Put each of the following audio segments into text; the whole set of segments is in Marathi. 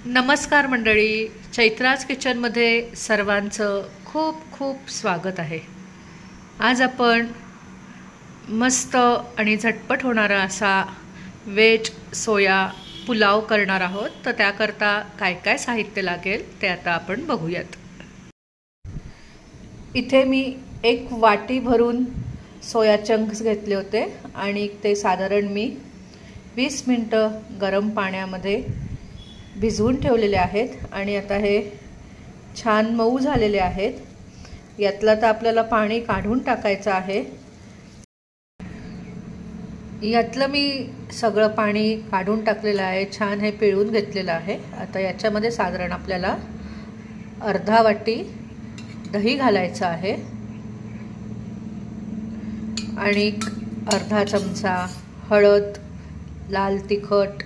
नमस्कार मंडळी, चैत्राज किचनमध्ये सर्वांचं खूप खूप स्वागत आहे। आज आपण मस्त आणि झटपट होणारा असा वेज सोया पुलाव करणार आहोत। तर त्याकरता काय काय साहित्य लागेल ते आता आपण बघूयात। इथे मी एक वाटी भरून सोया चंक्स घेतले होते आणि ते साधारण मी 20 मिनिटं गरम पाण्यामध्ये भिजवून ठेवलेले आहेत आणि आता हे छान मऊ झालेले आहेत। यातला तर आपल्याला पाणी काढून टाकायचं आहे। यातलं मी सगळं पाणी काढून टाकलेलं आहे, छान हे पिळून घेतलेलं आहे। आता याच्यामध्ये साधारण आपल्याला अर्धा वाटी दही घालायचं आहे आणि अर्धा चमचा हळद, लाल तिखट,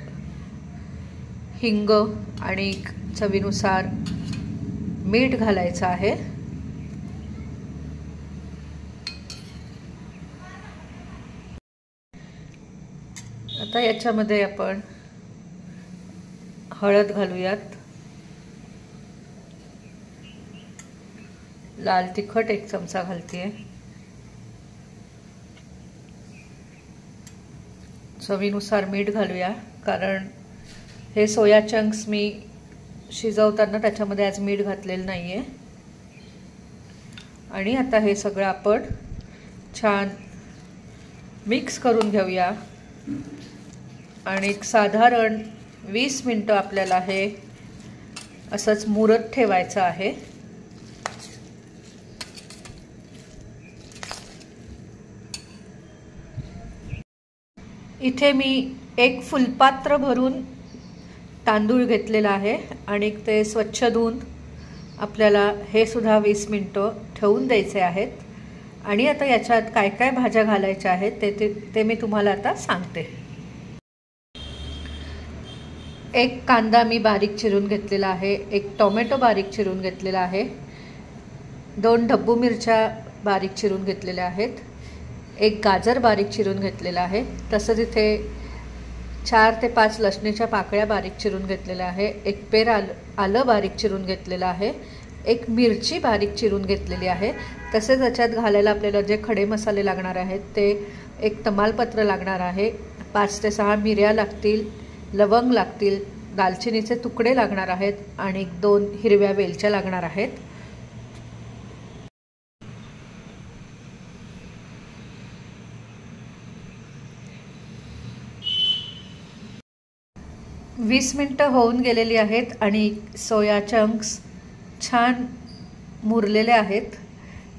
हिंग आणि चवीनुसार मीठ घालायचं आहे। आता याच्यामध्ये आपण हळद घालूयात, लाल तिखट 1 चमचा घालते, चवीनुसार मीठ घालूया कारण हे सोया चंक्स मी शिजवताना त्याच्यामध्ये आज मीठ घातलेलं नाहीये। आणि आता हे सगळं आपण छान मिक्स करून घेऊया आणि साधारण 20 मिनिटं आपल्याला हे असंच मुरत ठेवायचं आहे। इथे मी एक फुलपात्र भरून तांदूळ घेतलेला आहे आणि ते स्वच्छ धुवून आपल्याला हे सुद्धा 20 मिनिटं ठेवून द्यायचे आहेत। आणि आता याच्यात काय काय भाज्या घालायच्या आहेत ते मी तुम्हाला आता सांगते। एक कांदा मी बारीक चिरून घेतलेला आहे, एक टोमॅटो बारीक चिरून घेतलेला आहे, 2 ढब्बू मिरच्या बारीक चिरून घेतलेल्या आहेत, एक गाजर बारीक चिरून घेतलेला आहे, तसंच इथे 4 ते 5 लसणीच्या पाकळ्या बारीक चिरून घेतलेल्या आहे, एक पेर आलं बारीक चिरून घेतलेलं आहे, एक मिरची बारीक चिरून घेतलेली आहे। तसेच याच्यात घालायला आपल्याला जे खडे मसाले लागणार आहेत ते एक तमालपत्र लागणार आहे, 5 ते 6 मिऱ्या लागतील, लवंग लागतील, दालचिनीचे तुकडे लागणार आहेत आणि 2 हिरव्या वेलच्या लागणार आहेत। वीस मिनिटं होऊन गेलेली आहेत आणि सोया चंक्स छान मुरलेले आहेत।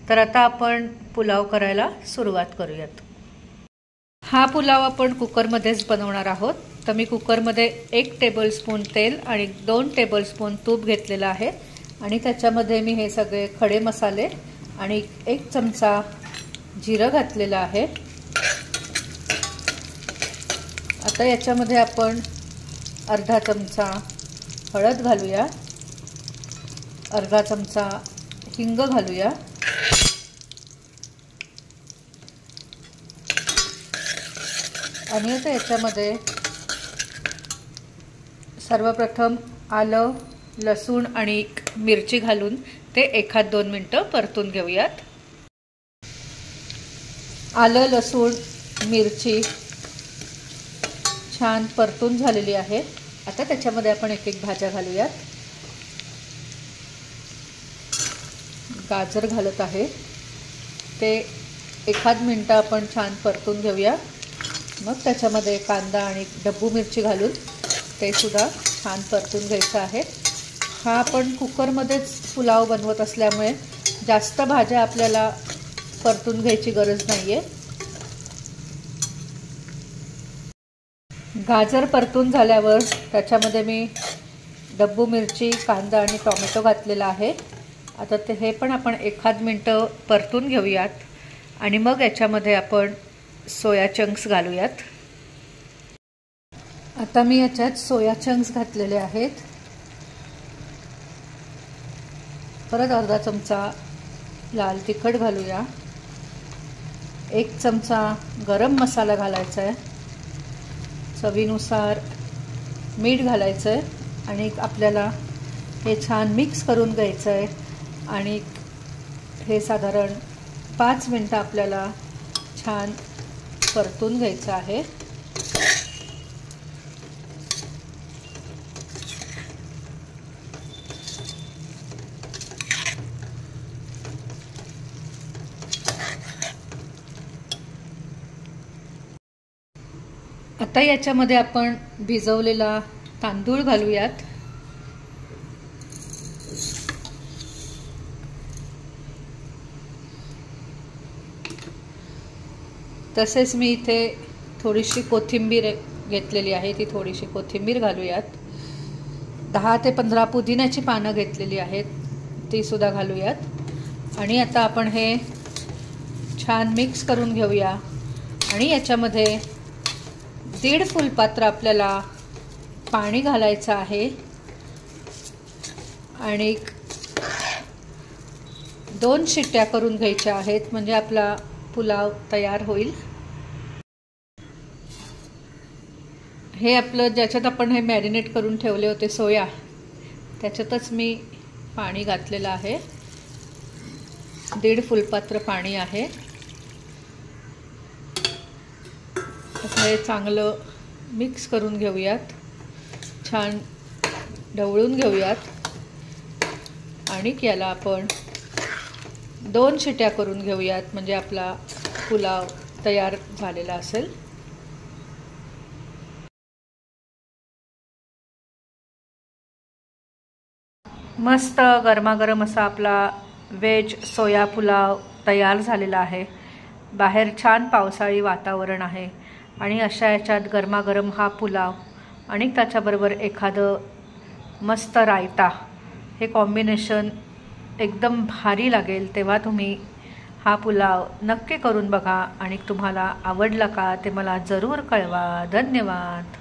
तर आता आपण पुलाव करायला सुरुवात करूयात। हा पुलाव आपण कुकरमध्येच बनवणार आहोत। तर मी कुकरमध्ये 1 टेबलस्पून तेल आणि 2 टेबलस्पून तूप घेतलेलं आहे आणि त्याच्यामध्ये मी हे सगळे खडे मसाले आणि 1 चमचा जिरं घातलेलं आहे। आता याच्यामध्ये आपण अर्धा चमचा हळद घालूया, अर्धा चमचा हिंग घालूया आणि आता याच्यामध्ये सर्वप्रथम आलं, लसूण आणि मिरची घालून ते 1-2 मिनिटं परतून घेऊयात। आलं, लसूण, मिरची छान परतून झालेली आहे। आता त्याच्यामध्ये आपण एक भाज्या घालूयात। गाजर घालत आहे, ते 1 मिनिट आपण छान परतून घेऊया। मग त्याच्यामध्ये कांदा आणि ढब्बू मिरची घालून ते सुद्धा छान परतून घ्यायचं आहे। हा आपण कुकरमध्येच पुलाव बनवत असल्यामुळे जास्त भाज्या आपल्याला परतून घ्यायची गरज नाहीये। गाजर परतून झाल्यावर त्याच्यामध्ये मी ढब्बू मिरची, कांदा आणि टोमॅटो घातलेला आहे। आता हे पण आपण 1 मिनिट परतून घेऊयात आणि मग याच्यामध्ये आपण सोया चंक्स घालूयात। आता मी याच्यात सोया चंक्स घातलेले आहेत। परत अर्धा चमचा लाल तिखट घालूया, 1 चमचा गरम मसाला घालायचा आहे, चवीनुसार मीठ घालायचं आहे आणि आपल्याला हे छान मिक्स करून घ्यायचं आहे आणि हे साधारण 5 मिनिटं आपल्याला छान परतून घ्यायचं आहे। आता याच्यामध्ये आपण भिजवलेला तांदूळ घालूयात। तसेच मी इथे थोडीशी कोथिंबीर घेतलेली आहे, ती थोडीशी कोथिंबीर घालूयात। 10 ते 15 पुदिन्याची पानं घेतलेली आहेत, ती सुद्धा घालूयात। आणि आता आपण हे छान मिक्स करून घेऊया आणि याच्यामध्ये 1.5 फुलपात्र आपल्याला पाणी घालायचं आहे आणि 2 शिट्ट्या करून घ्यायच्या आहेत, म्हणजे आपला पुलाव तयार होईल। हे आपलं ज्याच्यात आपण हे मॅरिनेट करून ठेवले होते सोया, त्याच्यातच मी पाणी घातलेलं आहे। 1.5 फुलपात्र पाणी आहे। आता हे चांगलं मिक्स करून घेऊयात, छान ढवळून घेऊयात आणि याला आपण 2 शिट्ट्या करून घेऊयात, म्हणजे आपला पुलाव तयार झालेला असेल। मस्त गरमागरम असा आपला व्हेज सोया पुलाव तयार झालेला आहे। बाहेर छान पावसाळी वातावरण आहे आणि अशा याच्यात गरमागरम हा पुलाव आणि त्याच्याबरोबर एखादं मस्त रायता, हे कॉम्बिनेशन एकदम भारी लागेल। तेव्हा तुम्ही हा पुलाव नक्की करून बघा आणि तुम्हाला आवडला का ते मला जरूर कळवा। धन्यवाद।